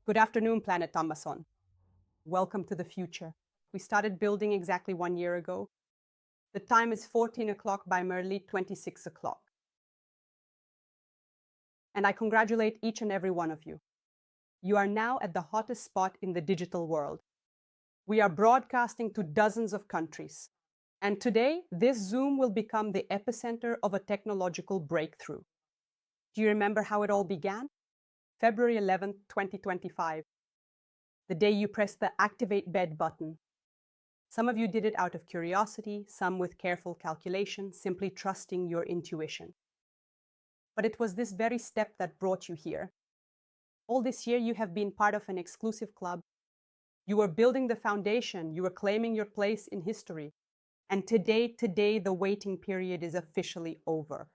Good afternoon, Planet Amazon. Welcome to the future. We started building exactly 1 year ago. The time is 14 o'clock by Merli, 26 o'clock. And I congratulate each and every one of you. You are now at the hottest spot in the digital world. We are broadcasting to dozens of countries. And today, this Zoom will become the epicenter of a technological breakthrough. Do you remember how it all began? February 11th, 2025. The day you pressed the Activate Bed button. Some of you did it out of curiosity, some with careful calculation, simply trusting your intuition. But it was this very step that brought you here. All this year, you have been part of an exclusive club. You were building the foundation, you were claiming your place in history. And today, the waiting period is officially over.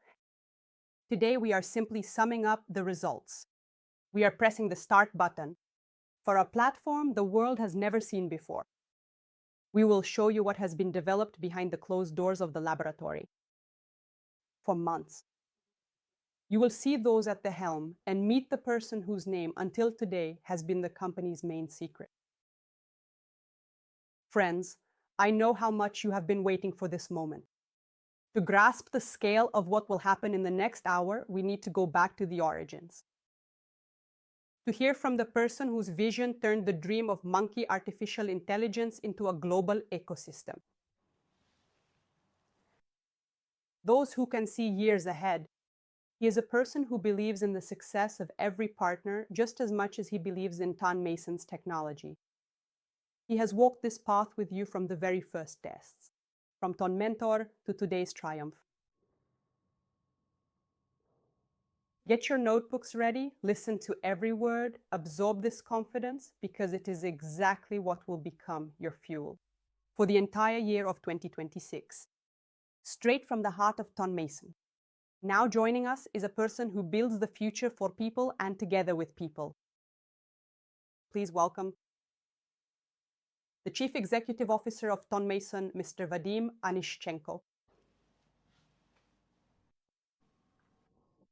Today, we are simply summing up the results. We are pressing the start button for a platform the world has never seen before. We will show you what has been developed behind the closed doors of the laboratory. For months, you will see those at the helm and meet the person whose name until today has been the company's main secret. Friends, I know how much you have been waiting for this moment. To grasp the scale of what will happen in the next hour, we need to go back to the origins. To hear from the person whose vision turned the dream of monkey artificial intelligence into a global ecosystem. Those who can see years ahead. He is a person who believes in the success of every partner just as much as he believes in Ton Mason's technology. He has walked this path with you from the very first tests, from Ton Mentor to today's triumph. Get your notebooks ready, listen to every word, absorb this confidence, because it is exactly what will become your fuel for the entire year of 2026. Straight from the heart of Ton Mason. Now joining us is a person who builds the future for people and together with people. Please welcome the Chief Executive Officer of Ton Mason, Mr. Vadim Anishchenko.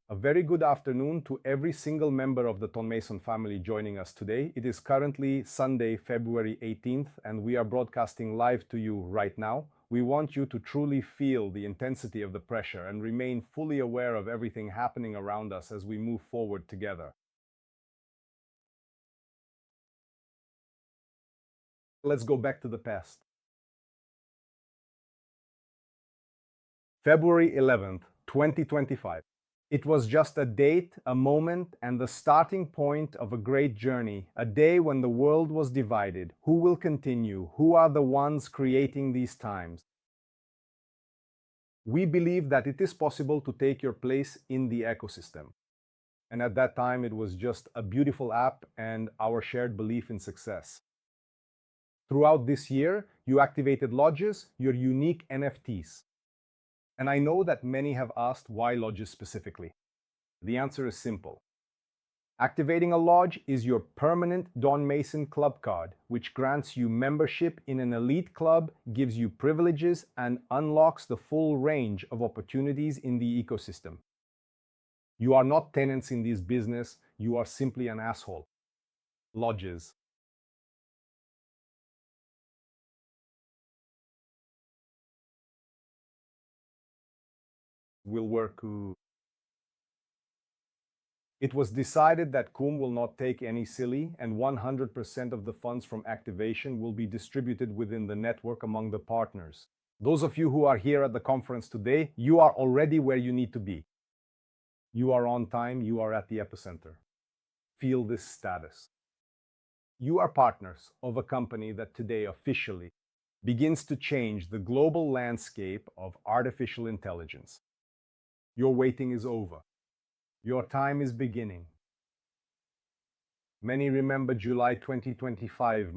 A very good afternoon to every single member of the Ton Mason family joining us today. It is currently Sunday, February 18th, and we are broadcasting live to you right now. We want you to truly feel the intensity of the pressure and remain fully aware of everything happening around us as we move forward together. Let's go back to the past. February 11th, 2025. It was just a date, a moment, and the starting point of a great journey, a day when the world was divided. Who will continue? Who are the ones creating these times? We believe that it is possible to take your place in the ecosystem. And at that time, it was just a beautiful app and our shared belief in success. Throughout this year, you activated lodges, your unique NFTs. And I know that many have asked why lodges specifically. The answer is simple. Activating a lodge is your permanent Don Mason club card, which grants you membership in an elite club, gives you privileges, and unlocks the full range of opportunities in the ecosystem. You are not tenants in this business, you are simply an asshole. Lodges. Will work. It was decided that Kum will not take any silly, and 100% of the funds from activation will be distributed within the network among the partners. Those of you who are here at the conference today, you are already where you need to be. You are on time, you are at the epicenter. Feel this status. You are partners of a company that today officially begins to change the global landscape of artificial intelligence. Your waiting is over. Your time is beginning. Many remember July 2025,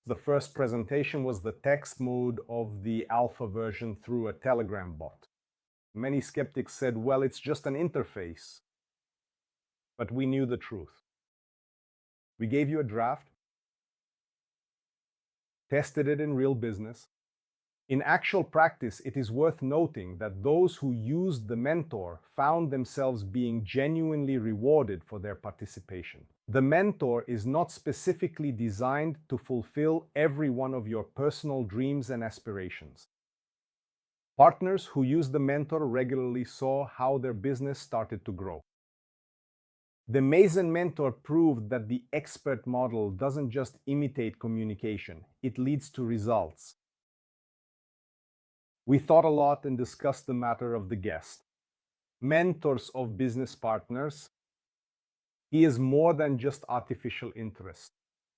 the first presentation was the text mode of the alpha version through a Telegram bot. Many skeptics said, well, it's just an interface. But we knew the truth. We gave you a draft, tested it in real business, In actual practice, it is worth noting that those who used the mentor found themselves being genuinely rewarded for their participation. The mentor is not specifically designed to fulfill every one of your personal dreams and aspirations. Partners who used the mentor regularly saw how their business started to grow. The Mason mentor proved that the expert model doesn't just imitate communication, it leads to results. We thought a lot and discussed the matter of the guest. Mentors of business partners, he is more than just artificial interest.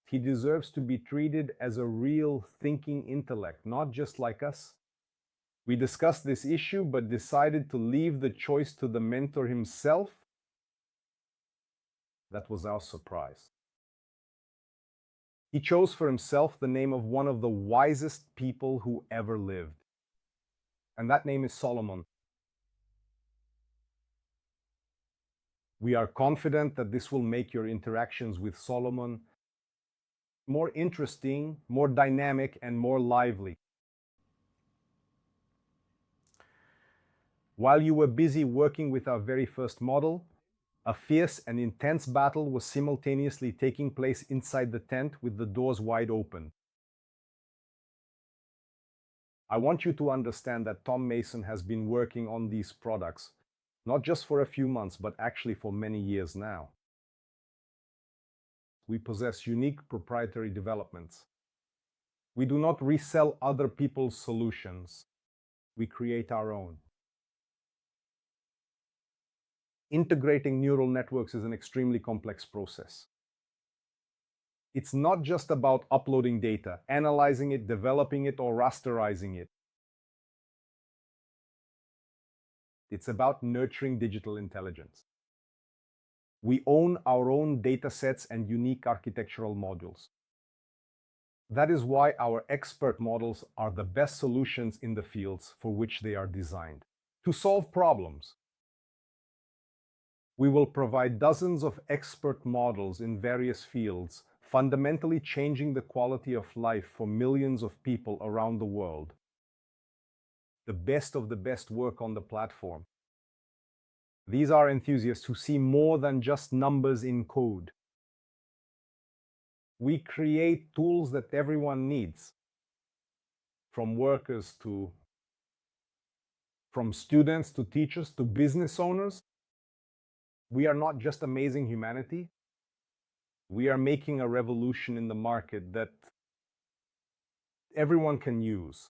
He deserves to be treated as a real thinking intellect, not just like us. We discussed this issue but decided to leave the choice to the mentor himself. That was our surprise. He chose for himself the name of one of the wisest people who ever lived. And that name is Solomon. We are confident that this will make your interactions with Solomon more interesting, more dynamic, and more lively. While you were busy working with our very first model, a fierce and intense battle was simultaneously taking place inside the tent with the doors wide open. I want you to understand that Tom Mason has been working on these products, not just for a few months, but actually for many years now. We possess unique proprietary developments. We do not resell other people's solutions. We create our own. Integrating neural networks is an extremely complex process. It's not just about uploading data, analyzing it, developing it, or rasterizing it. It's about nurturing digital intelligence. We own our own datasets and unique architectural modules. That is why our expert models are the best solutions in the fields for which they are designed. To solve problems, we will provide dozens of expert models in various fields, fundamentally changing the quality of life for millions of people around the world. The best of the best work on the platform. These are enthusiasts who see more than just numbers in code. We create tools that everyone needs, from workers to from students to teachers to business owners. We are not just amazing humanity. We are making a revolution in the market that everyone can use.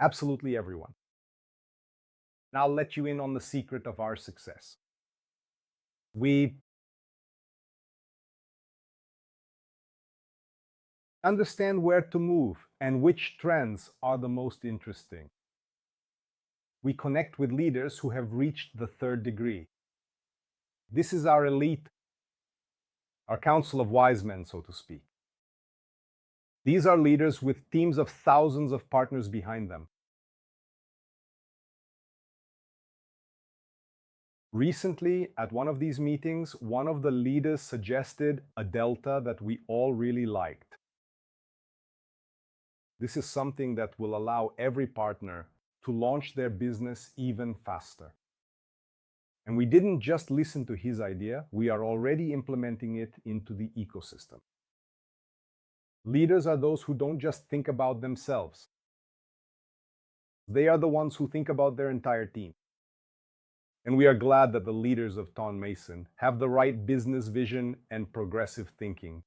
Absolutely everyone. And I'll let you in on the secret of our success. We understand where to move and which trends are the most interesting. We connect with leaders who have reached the third degree. This is our elite, our council of wise men, so to speak. These are leaders with teams of thousands of partners behind them. Recently, at one of these meetings, one of the leaders suggested a delta that we all really liked. This is something that will allow every partner to launch their business even faster. And we didn't just listen to his idea, we are already implementing it into the ecosystem. Leaders are those who don't just think about themselves. They are the ones who think about their entire team. And we are glad that the leaders of Tom Mason have the right business vision and progressive thinking.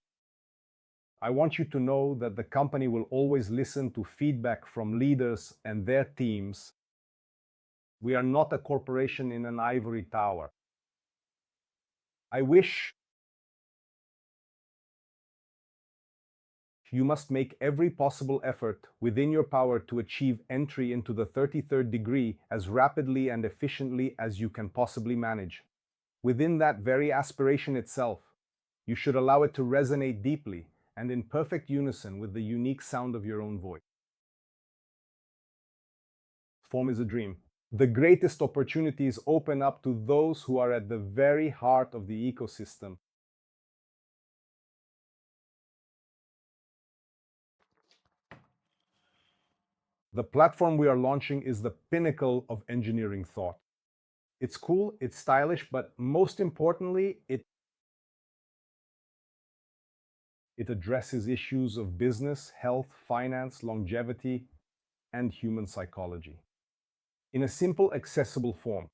I want you to know that the company will always listen to feedback from leaders and their teams. We are not a corporation in an ivory tower. I wish you must make every possible effort within your power to achieve entry into the 33rd degree as rapidly and efficiently as you can possibly manage. Within that very aspiration itself, you should allow it to resonate deeply and in perfect unison with the unique sound of your own voice. Form is a dream. The greatest opportunities open up to those who are at the very heart of the ecosystem. The platform we are launching is the pinnacle of engineering thought. It's cool, it's stylish, but most importantly, it addresses issues of business, health, finance, longevity, and human psychology in a simple, accessible form.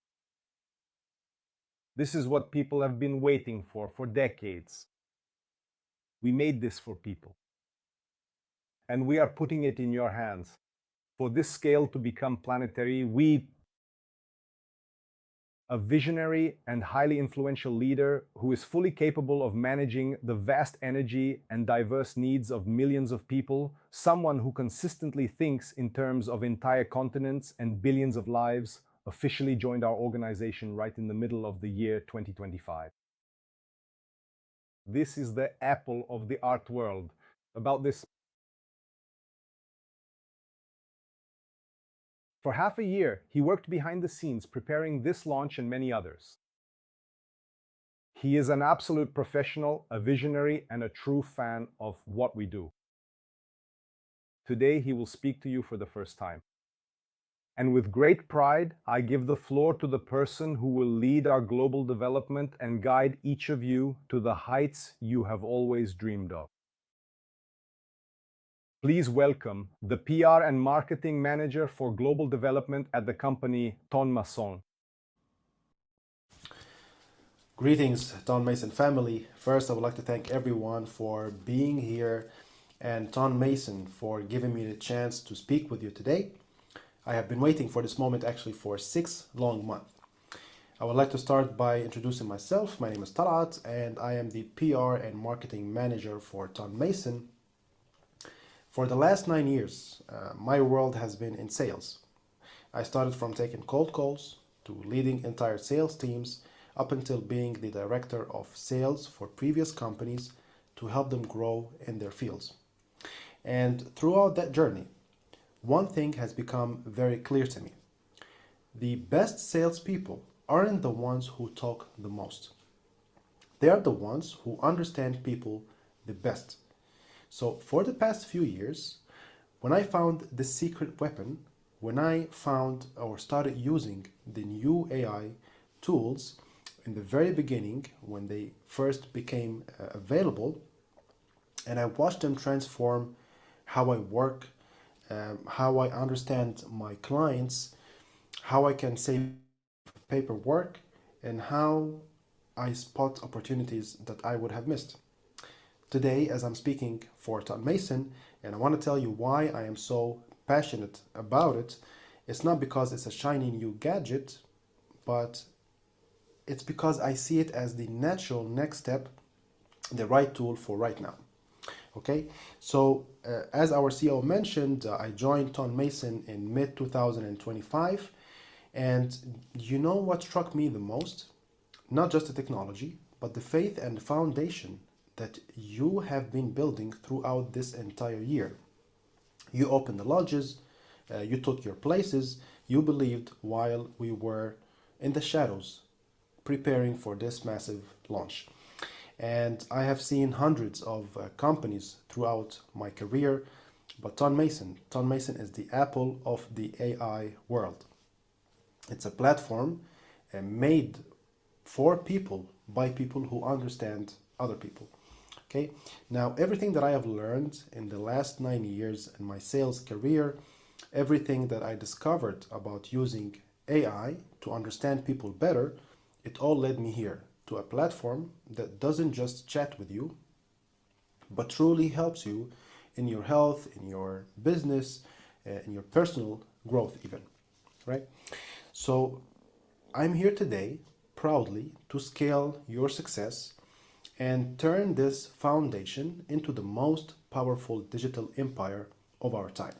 This is what people have been waiting for decades. We made this for people, and we are putting it in your hands. For this scale to become planetary, we a visionary and highly influential leader who is fully capable of managing the vast energy and diverse needs of millions of people, someone who consistently thinks in terms of entire continents and billions of lives, officially joined our organization right in the middle of the year 2025. This is the apple of the art world. About this, for half a year, he worked behind the scenes preparing this launch and many others. He is an absolute professional, a visionary, and a true fan of what we do. Today, he will speak to you for the first time. And with great pride, I give the floor to the person who will lead our global development and guide each of you to the heights you have always dreamed of. Please welcome the PR and Marketing Manager for Global Development at the company, Ton Masson. Greetings, Ton Mason family. First, I would like to thank everyone for being here and Ton Mason for giving me the chance to speak with you today. I have been waiting for this moment actually for 6 long months. I would like to start by introducing myself. My name is Talat and I am the PR and Marketing Manager for Ton Mason. For the last 9 years, my world has been in sales. I started from taking cold calls to leading entire sales teams up until being the director of sales for previous companies to help them grow in their fields. And throughout that journey, one thing has become very clear to me. The best salespeople aren't the ones who talk the most. They are the ones who understand people the best. So for the past few years, when I found the secret weapon, when I found or started using the new AI tools in the very beginning, when they first became available, and I watched them transform how I work, how I understand my clients, how I can save paperwork, and how I spot opportunities that I would have missed. Today, as I'm speaking for Ton Mason, and I want to tell you why I am so passionate about it, it's not because it's a shiny new gadget, but it's because I see it as the natural next step, the right tool for right now. Okay, so as our CEO mentioned, I joined Ton Mason in mid 2025, and you know what struck me the most? Not just the technology, but the faith and the foundation that you have been building throughout this entire year. You opened the lodges, you took your places, you believed while we were in the shadows preparing for this massive launch. And I have seen hundreds of companies throughout my career, but Ton Mason is the apple of the AI world. It's a platform made for people by people who understand other people. Okay, now everything that I have learned in the last 9 years in my sales career, everything that I discovered about using AI to understand people better, it all led me here to a platform that doesn't just chat with you, but truly helps you in your health, in your business, in your personal growth even, right? So I'm here today proudly to scale your success and turn this foundation into the most powerful digital empire of our time.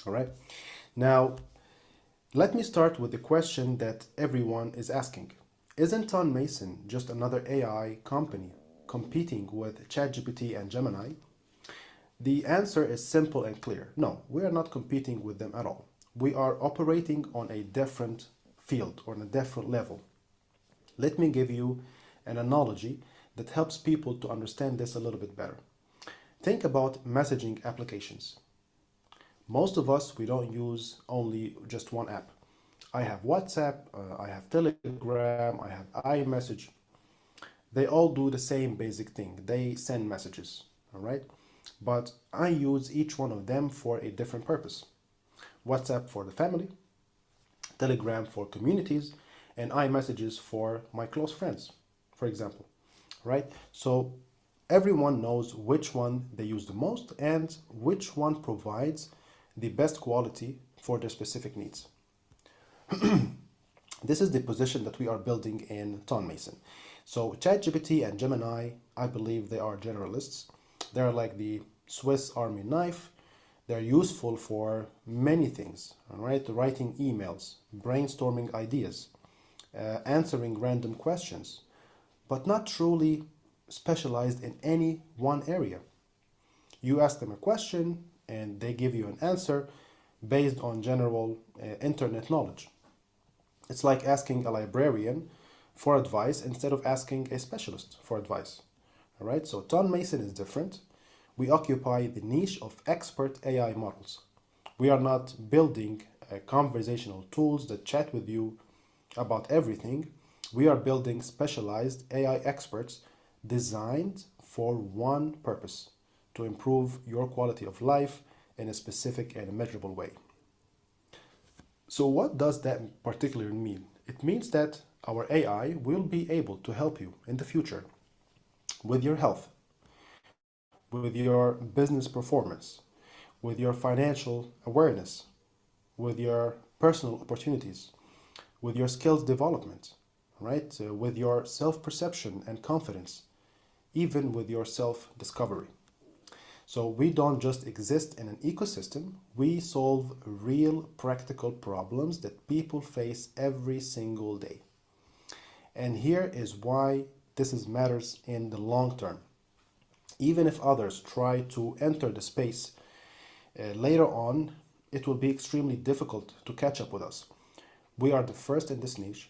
All right. Now, let me start with the question that everyone is asking. Isn't Ton Mason just another AI company competing with ChatGPT and Gemini? The answer is simple and clear. No, we are not competing with them at all. We are operating on a different field or on a different level. Let me give you an analogy that helps people to understand this a little bit better. Think about messaging applications. Most of us, we don't use only just one app. I have WhatsApp, I have Telegram, I have iMessage. They all do the same basic thing. They send messages, all right? But I use each one of them for a different purpose. WhatsApp for the family, Telegram for communities, and iMessages for my close friends, for example, right? So everyone knows which one they use the most and which one provides the best quality for their specific needs. This is the position that we are building in Mason. So ChatGPT and Gemini, I believe they are generalists. They're like the Swiss Army knife. They're useful for many things, all right? Writing emails, brainstorming ideas, answering random questions, but not truly specialized in any one area. You ask them a question and they give you an answer based on general internet knowledge. It's like asking a librarian for advice instead of asking a specialist for advice. All right, so Ton Mason is different. We occupy the niche of expert AI models. We are not building conversational tools that chat with you about everything. We are building specialized AI experts designed for one purpose: to improve your quality of life in a specific and measurable way. So what does that particularly mean? It means that our AI will be able to help you in the future with your health, with your business performance, with your financial awareness, with your personal opportunities, with your skills development, right? With your self-perception and confidence, even with your self-discovery. So we don't just exist in an ecosystem, we solve real practical problems that people face every single day. And here is why this matters in the long term. Even if others try to enter the space later on, it will be extremely difficult to catch up with us. We are the first in this niche,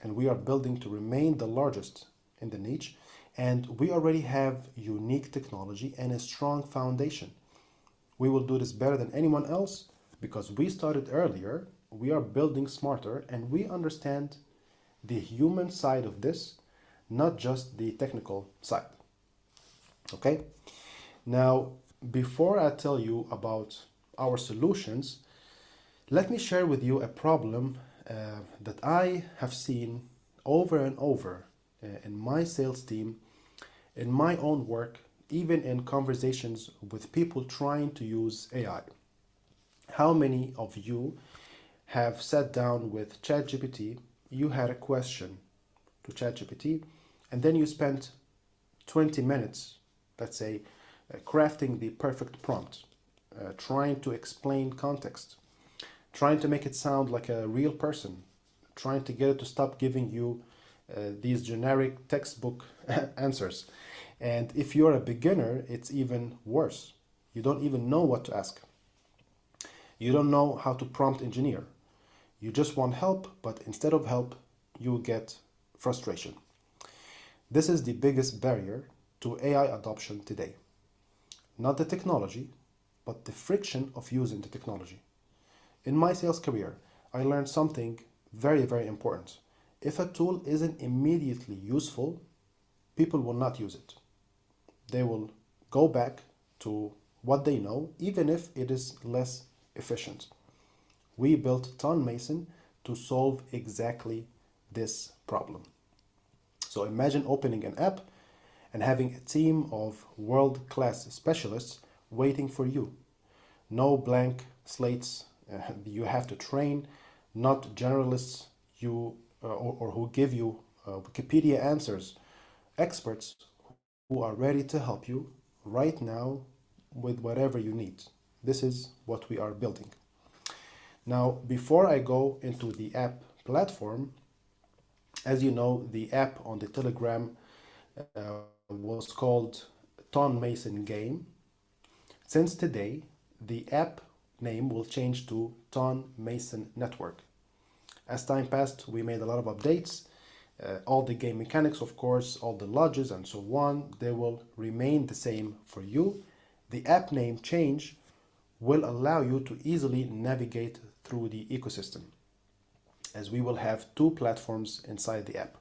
and we are building to remain the largest in the niche, and we already have unique technology and a strong foundation. We will do this better than anyone else because we started earlier, we are building smarter, and we understand the human side of this, not just the technical side. Okay? Now, before I tell you about our solutions, let me share with you a problem that I have seen over and over in my sales team, in my own work, even in conversations with people trying to use AI. How many of you have sat down with ChatGPT, you had a question to ChatGPT, and then you spent 20 minutes, let's say, crafting the perfect prompt, trying to explain context, trying to make it sound like a real person, trying to get it to stop giving you these generic textbook answers. And if you're a beginner, it's even worse. You don't even know what to ask. You don't know how to prompt engineer. You just want help, but instead of help, you get frustration. This is the biggest barrier to AI adoption today. Not the technology, but the friction of using the technology. In my sales career, I learned something very, very important. If a tool isn't immediately useful, people will not use it. They will go back to what they know, even if it is less efficient. We built Ton Mason to solve exactly this problem. So imagine opening an app and having a team of world-class specialists waiting for you. No blank slates you have to train, not generalists or who give you Wikipedia answers. Experts who are ready to help you right now with whatever you need. This is what we are building. Now, before I go into the app platform, as you know, the app on the Telegram was called Ton Mason Game. Since today, the app name will change to Ton Mason Network. As time passed, we made a lot of updates. All the game mechanics, of course, all the lodges and so on, they will remain the same for you. The app name change will allow you to easily navigate through the ecosystem, as we will have two platforms inside the app.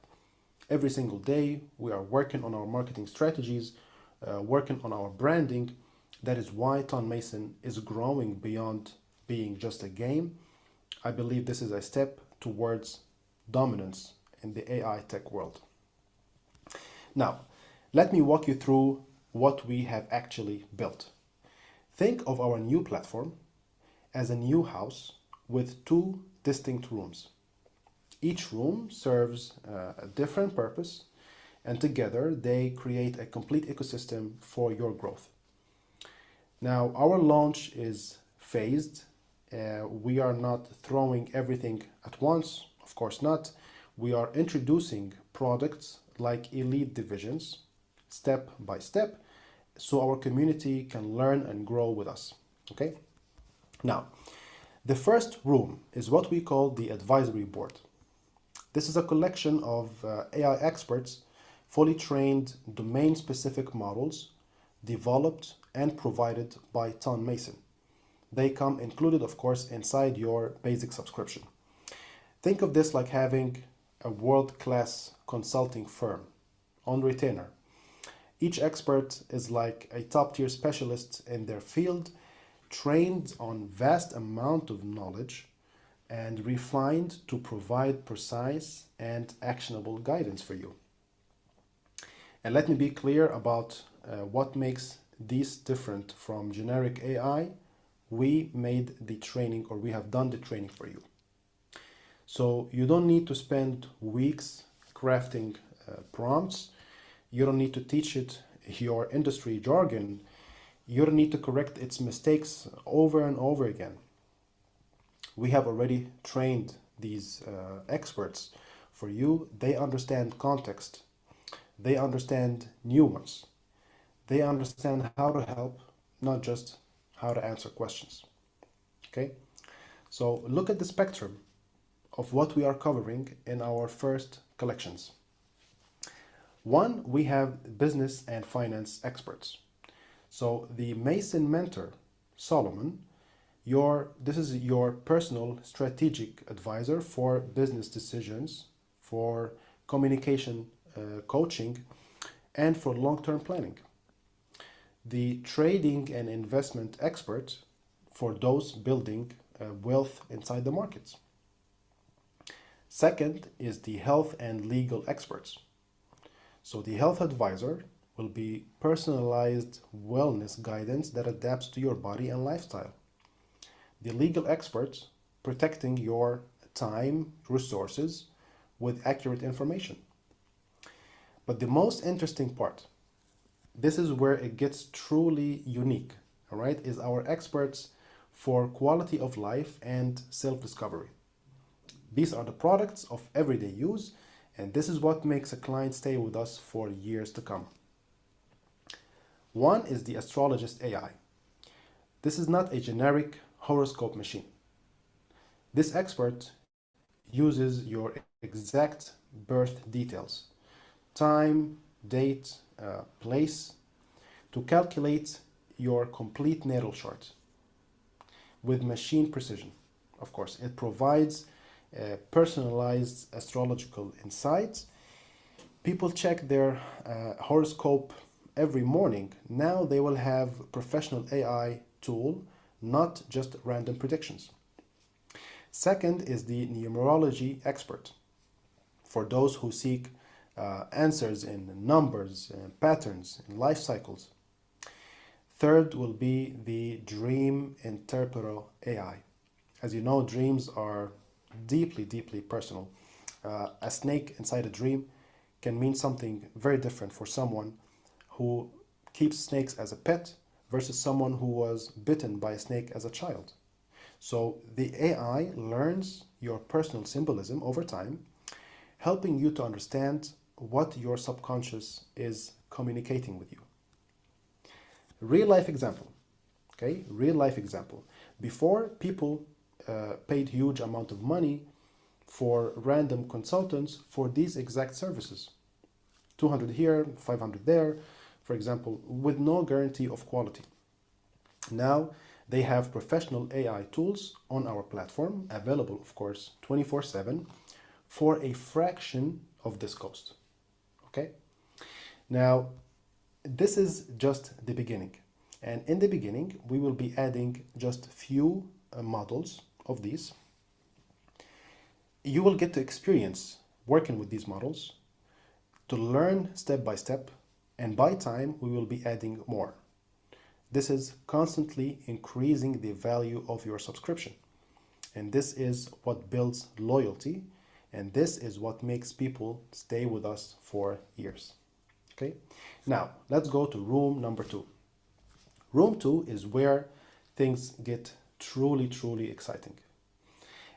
Every single day, we are working on our marketing strategies, working on our branding. That is why Ton Mason is growing beyond being just a game. I believe this is a step towards dominance in the AI tech world. Now, let me walk you through what we have actually built. Think of our new platform as a new house with two distinct rooms. Each room serves a different purpose, and together they create a complete ecosystem for your growth. Now, our launch is phased. We are not throwing everything at once, of course not. We are introducing products like elite divisions, step by step, so our community can learn and grow with us. Okay? Now, the first room is what we call the advisory board. This is a collection of AI experts, fully trained domain-specific models developed and provided by Ton Mason. They come included, of course, inside your basic subscription. Think of this like having a world-class consulting firm on retainer. Each expert is like a top-tier specialist in their field, trained on vast amount of knowledge and refined to provide precise and actionable guidance for you. And let me be clear about what makes these different from generic AI. We made the training, or we have done the training for you. So you don't need to spend weeks crafting prompts. You don't need to teach it your industry jargon. You don't need to correct its mistakes over and over again. We have already trained these experts for you. They understand context. They understand nuance. They understand how to help, not just how to answer questions. Okay? So look at the spectrum of what we are covering in our first collections. One, we have business and finance experts. So the Mason mentor, Solomon, this is your personal strategic advisor for business decisions, for communication coaching, and for long-term planning. The trading and investment expert for those building wealth inside the markets. Second is the health and legal experts. So the health advisor will be personalized wellness guidance that adapts to your body and lifestyle. The legal experts protecting your time, resources with accurate information. But the most interesting part, this is where it gets truly unique, all right, is our experts for quality of life and self-discovery. These are the products of everyday use, and this is what makes a client stay with us for years to come. One is the astrologist AI. This is not a generic horoscope machine. This expert uses your exact birth details, time, date, place, to calculate your complete natal chart with machine precision. Of course, it provides personalized astrological insights. People check their horoscope every morning. Now they will have professional AI tool, not just random predictions. Second is the numerology expert. For those who seek answers in numbers, patterns, and life cycles. Third will be the dream interpreter AI. As you know, dreams are deeply, deeply personal. A snake inside a dream can mean something very different for someone who keeps snakes as a pet versus someone who was bitten by a snake as a child. So the AI learns your personal symbolism over time, helping you to understand what your subconscious is communicating with you. Real life example, okay? Real life example. Before, people paid huge amount of money for random consultants for these exact services. 200 here, 500 there, for example, with no guarantee of quality. Now, They have professional AI tools on our platform, available, of course, 24/7 for a fraction of this cost. Okay? Now, this is just the beginning. And in the beginning, we will be adding just few models of these. You will get to experience working with these models, to learn step by step, and by time, we will be adding more. This is constantly increasing the value of your subscription. And this is what builds loyalty, and this is what makes people stay with us for years. Okay? Now, let's go to room number 2. Room 2 is where things get truly, truly exciting,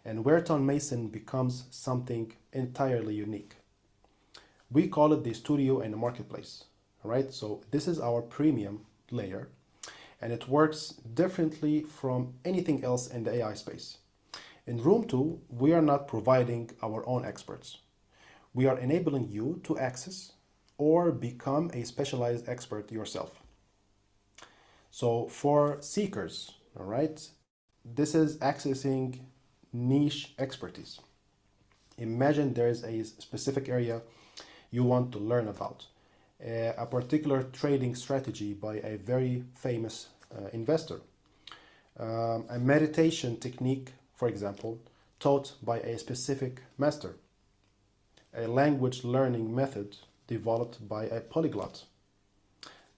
and where Ton Mason becomes something entirely unique. We call it the studio and the marketplace. All right? So this is our premium layer, and it works differently from anything else in the AI space. In Room 2, we are not providing our own experts. We are enabling you to access or become a specialized expert yourself. So for seekers, all right, this is accessing niche expertise. Imagine there is a specific area you want to learn about, a particular trading strategy by a very famous investor, a meditation technique, for example, taught by a specific master, a language learning method developed by a polyglot.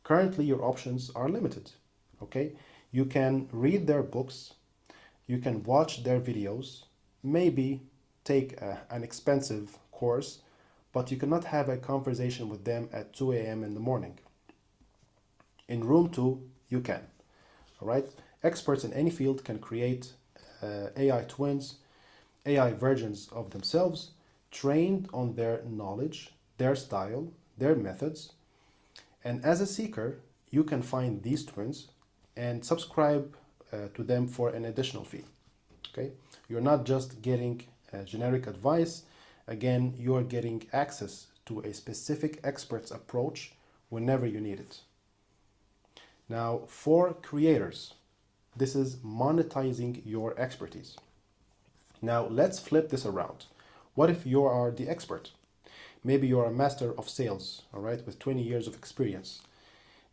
Currently, your options are limited. Okay, you can read their books, you can watch their videos, maybe take an expensive course, but you cannot have a conversation with them at 2 a.m. in the morning. In Room 2, you can. All right, experts in any field can create AI twins, AI versions of themselves, trained on their knowledge, their style, their methods. And as a seeker, you can find these twins and subscribe to them for an additional fee. Okay, you're not just getting generic advice. Again, you're getting access to a specific expert's approach whenever you need it. Now, for creators, this is monetizing your expertise. Now, let's flip this around. What if you are the expert? Maybe you're a master of sales, all right, with 20 years of experience,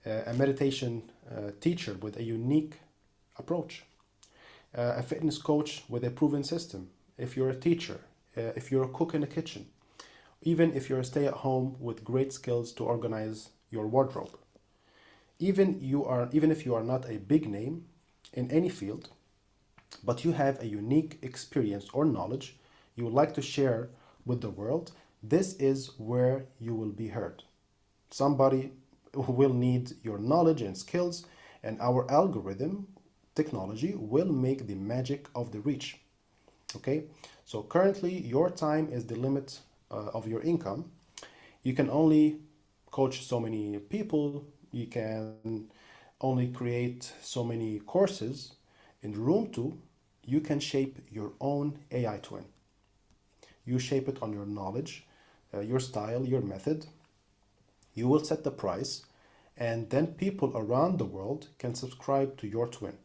a meditation teacher with a unique approach, a fitness coach with a proven system. If you're a teacher, if you're a cook in the kitchen, even if you're a stay-at-home with great skills to organize your wardrobe. Even if you are not a big name in any field, but you have a unique experience or knowledge you would like to share with the world, this is where you will be heard. Somebody will need your knowledge and skills, and our algorithm technology will make the magic of the reach. Okay, so currently your time is the limit of your income. You can only coach so many people, you can only create so many courses. In Room 2, you can shape your own AI twin. You shape it on your knowledge, your style, your method. You will set the price, and then people around the world can subscribe to your twin,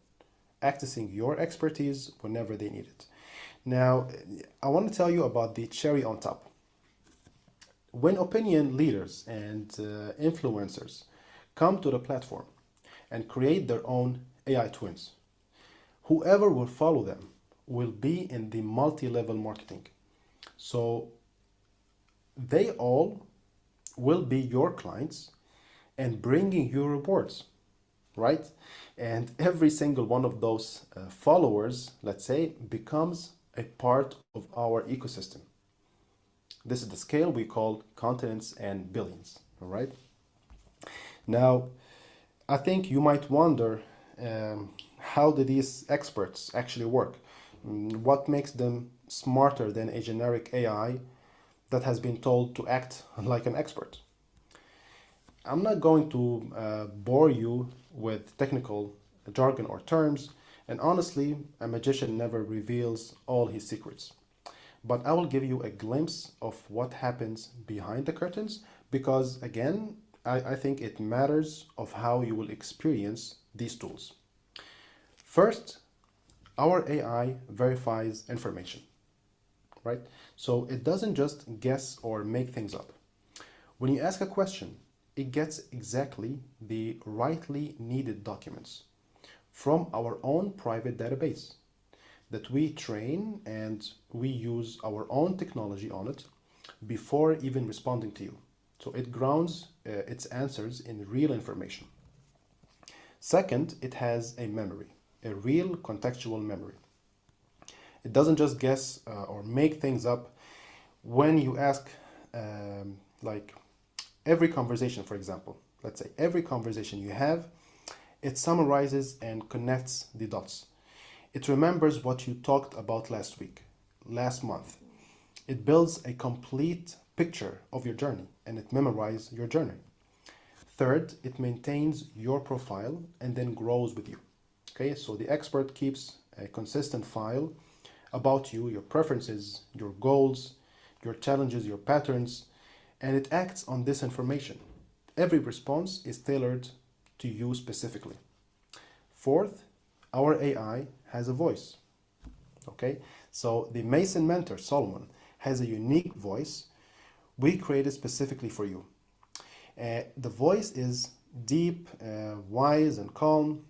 accessing your expertise whenever they need it. Now, I want to tell you about the cherry on top. When opinion leaders and influencers come to the platform and create their own AI twins, whoever will follow them will be in the multi-level marketing. So they all will be your clients and bringing you rewards, right? And every single one of those followers, let's say, becomes a part of our ecosystem. This is the scale we call continents and billions, all right? Now, I think you might wonder, how do these experts actually work? What makes them smarter than a generic AI that has been told to act like an expert? I'm not going to bore you with technical jargon or terms, and honestly, a magician never reveals all his secrets. But I will give you a glimpse of what happens behind the curtains because, again, I think it matters of how you will experience these tools. First, our AI verifies information, right? So it doesn't just guess or make things up. When you ask a question, it gets exactly the rightly needed documents from our own private database that we train, and we use our own technology on it before even responding to you. So it grounds its answers in real information. Second, it has a memory, a real contextual memory. It doesn't just guess or make things up. When you ask, like every conversation, for example, let's say every conversation you have, it summarizes and connects the dots. It remembers what you talked about last week, last month. It builds a complete picture of your journey, and it memorizes your journey. Third, it maintains your profile and then grows with you. Okay, so the expert keeps a consistent file about you, your preferences, your goals, your challenges, your patterns, and it acts on this information. Every response is tailored to you specifically. Fourth, our AI has a voice. Okay, so the Mason mentor, Solomon, has a unique voice we created specifically for you. The voice is deep, wise, and calm.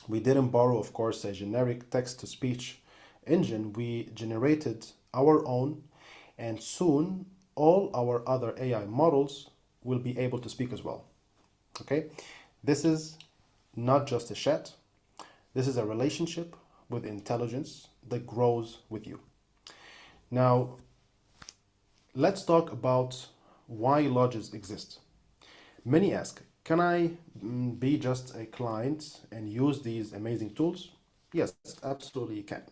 We didn't borrow, of course, a generic text-to-speech engine. We generated our own, and soon all our other AI models will be able to speak as well. Okay, this is not just a chat. This is a relationship with intelligence that grows with you. Now, let's talk about why lodges exist. Many ask, can I be just a client and use these amazing tools? Yes, absolutely you can.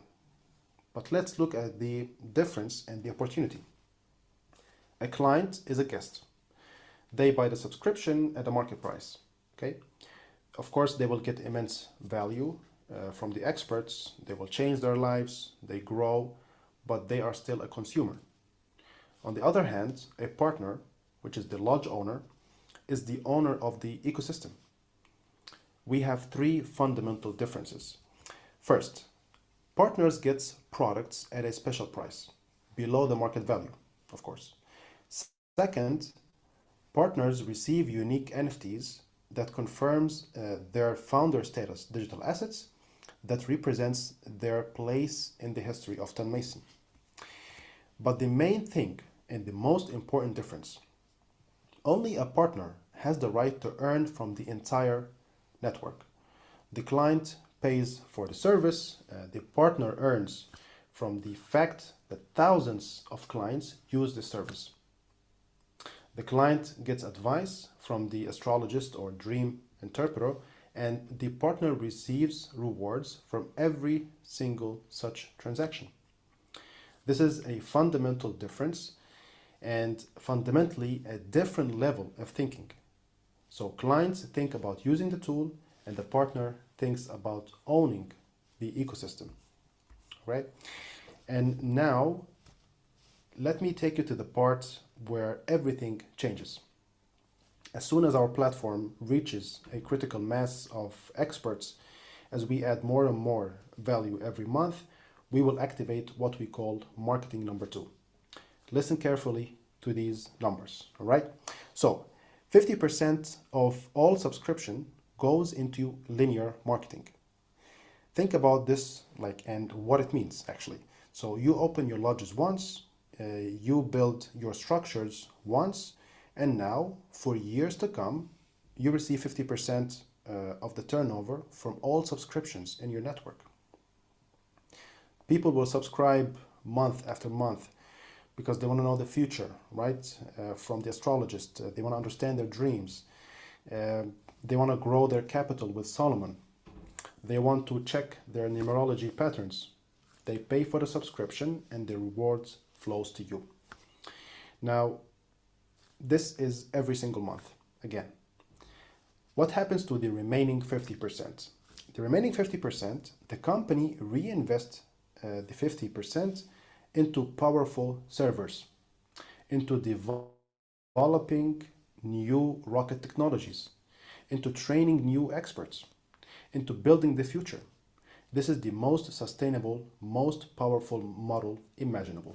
But let's look at the difference and the opportunity. A client is a guest. They buy the subscription at a market price. Okay? Of course, they will get immense value from the experts. They will change their lives, they grow, but they are still a consumer. On the other hand, a partner, which is the lodge owner, is the owner of the ecosystem. We have three fundamental differences. First, partners get products at a special price, below the market value, of course. Second, partners receive unique NFTs that confirms their founder status digital assets that represents their place in the history of Ton Mason. But the main thing and the most important difference, only a partner has the right to earn from the entire network. The client pays for the service, the partner earns from the fact that thousands of clients use the service. The client gets advice from the astrologist or dream interpreter, and the partner receives rewards from every single such transaction. This is a fundamental difference and fundamentally a different level of thinking. So clients think about using the tool and the partner thinks about owning the ecosystem, right? And now let me take you to the part where everything changes. As soon as our platform reaches a critical mass of experts, as we add more and more value every month, we will activate what we call marketing number 2. Listen carefully to these numbers, all right? So 50% of all subscription goes into linear marketing. Think about this and what it means actually. So you open your lodges once, you build your structures once, and now for years to come, you receive 50% of the turnover from all subscriptions in your network. People will subscribe month after month because they want to know the future, right? From the astrologist, they want to understand their dreams. They want to grow their capital with Solomon. They want to check their numerology patterns. They pay for the subscription and the rewards flows to you. Now, this is every single month, again. What happens to the remaining 50%? The remaining 50%, the company reinvests the 50% into powerful servers, into developing new rocket technologies, into training new experts, into building the future. This is the most sustainable, most powerful model imaginable.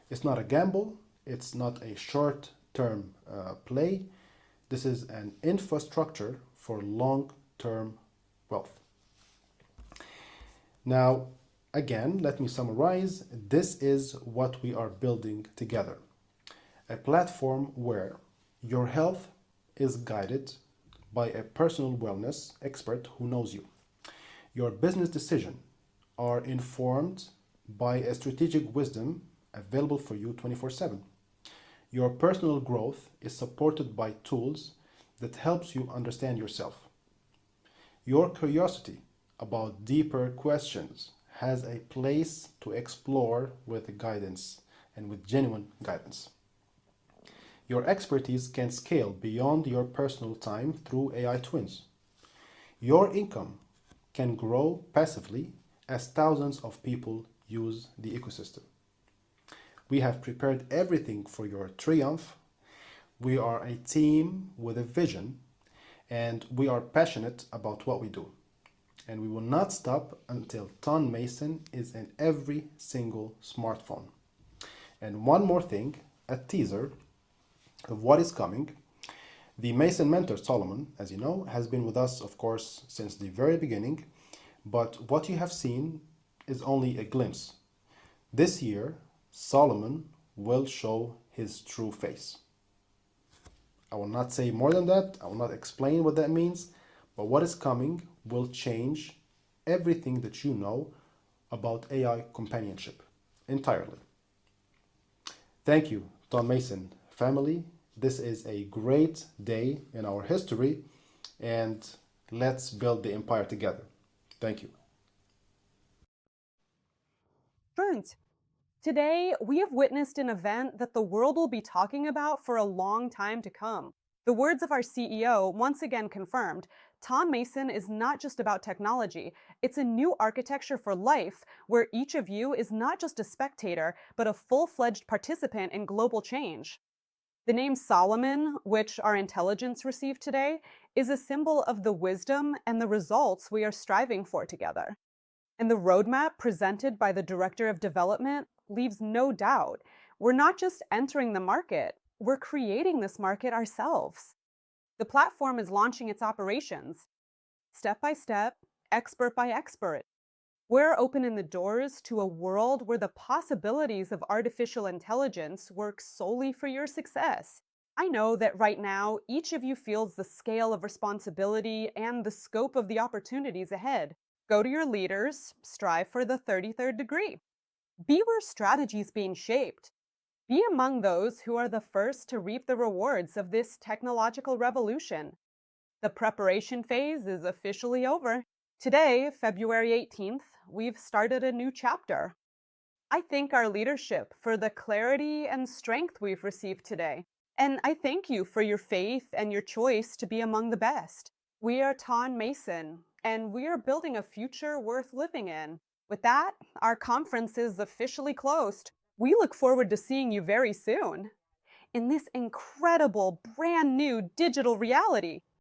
It's not a gamble, it's not a short term play. This is an infrastructure for long term wealth. Now, again, let me summarize. This is what we are building together, a platform where your health is guided by a personal wellness expert who knows you. Your business decisions are informed by a strategic wisdom available for you 24/7. Your personal growth is supported by tools that helps you understand yourself. Your curiosity about deeper questions has a place to explore with guidance and with genuine guidance. Your expertise can scale beyond your personal time through AI twins. Your income can grow passively as thousands of people use the ecosystem. We have prepared everything for your triumph. We are a team with a vision, and we are passionate about what we do. And we will not stop until Ton Mason is in every single smartphone. And one more thing, a teaser of what is coming. The Mason mentor, Solomon, as you know, has been with us, of course, since the very beginning. But what you have seen is only a glimpse. This year, Solomon will show his true face. I will not say more than that. I will not explain what that means. But what is coming will change everything that you know about AI companionship entirely. Thank you, Tom Mason family. This is a great day in our history, and let's build the empire together. Thank you. Bernd, today we have witnessed an event that the world will be talking about for a long time to come. The words of our CEO once again confirmed, Tom Mason is not just about technology, it's a new architecture for life where each of you is not just a spectator, but a full-fledged participant in global change. The name Solomon, which our intelligence received today, is a symbol of the wisdom and the results we are striving for together. And the roadmap presented by the Director of Development leaves no doubt. We're not just entering the market, we're creating this market ourselves. The platform is launching its operations, step by step, expert by expert. We're opening the doors to a world where the possibilities of artificial intelligence work solely for your success. I know that right now, each of you feels the scale of responsibility and the scope of the opportunities ahead. Go to your leaders, strive for the 33rd degree. Be where strategy is being shaped. Be among those who are the first to reap the rewards of this technological revolution. The preparation phase is officially over. Today, February 18th, we've started a new chapter. I thank our leadership for the clarity and strength we've received today. And I thank you for your faith and your choice to be among the best. We are Ton Mason, and we are building a future worth living in. With that, our conference is officially closed. We look forward to seeing you very soon in this incredible, brand new digital reality.